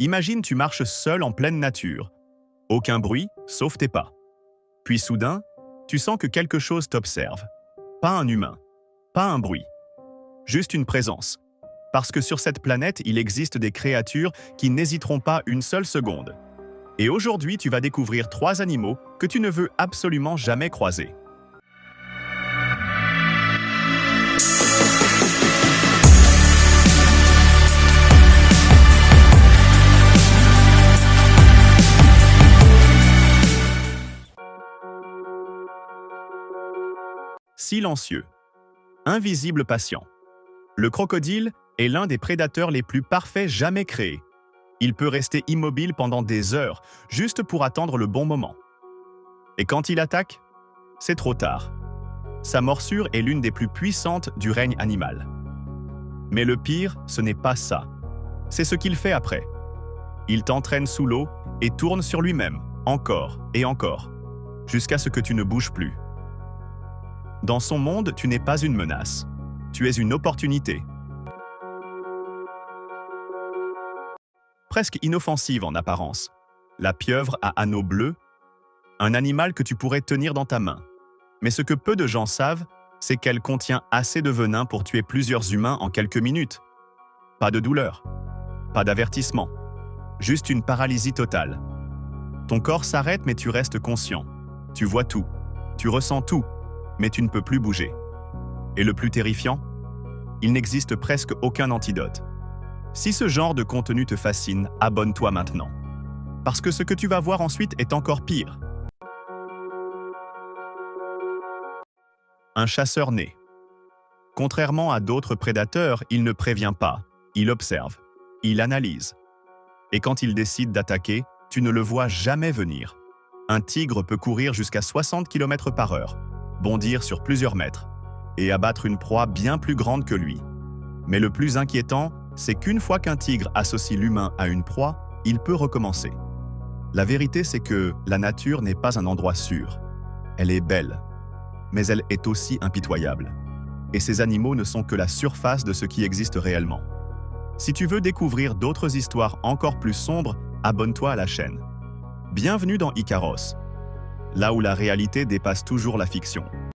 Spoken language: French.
Imagine tu marches seul en pleine nature. Aucun bruit, sauf tes pas. Puis soudain, tu sens que quelque chose t'observe. Pas un humain, pas un bruit. Juste une présence. Parce que sur cette planète, il existe des créatures qui n'hésiteront pas une seule seconde. Et aujourd'hui, tu vas découvrir 3 animaux que tu ne veux absolument jamais croiser. Silencieux. Invisible patient. Le crocodile est l'un des prédateurs les plus parfaits jamais créés. Il peut rester immobile pendant des heures, juste pour attendre le bon moment. Et quand il attaque, c'est trop tard. Sa morsure est l'une des plus puissantes du règne animal. Mais le pire, ce n'est pas ça. C'est ce qu'il fait après. Il t'entraîne sous l'eau et tourne sur lui-même, encore et encore, jusqu'à ce que tu ne bouges plus. Dans son monde, tu n'es pas une menace. Tu es une opportunité. Presque inoffensive en apparence. La pieuvre à anneaux bleus, un animal que tu pourrais tenir dans ta main. Mais ce que peu de gens savent, c'est qu'elle contient assez de venin pour tuer plusieurs humains en quelques minutes. Pas de douleur, pas d'avertissement, juste une paralysie totale. Ton corps s'arrête mais tu restes conscient. Tu vois tout, tu ressens tout, mais tu ne peux plus bouger. Et le plus terrifiant, il n'existe presque aucun antidote. Si ce genre de contenu te fascine, abonne-toi maintenant. Parce que ce que tu vas voir ensuite est encore pire. Un chasseur né. Contrairement à d'autres prédateurs, il ne prévient pas, il observe, il analyse. Et quand il décide d'attaquer, tu ne le vois jamais venir. Un tigre peut courir jusqu'à 60 km/h, bondir sur plusieurs mètres, et abattre une proie bien plus grande que lui. Mais le plus inquiétant, c'est qu'une fois qu'un tigre associe l'humain à une proie, il peut recommencer. La vérité, c'est que la nature n'est pas un endroit sûr. Elle est belle, mais elle est aussi impitoyable. Et ces animaux ne sont que la surface de ce qui existe réellement. Si tu veux découvrir d'autres histoires encore plus sombres, abonne-toi à la chaîne. Bienvenue dans Icaros, là où la réalité dépasse toujours la fiction.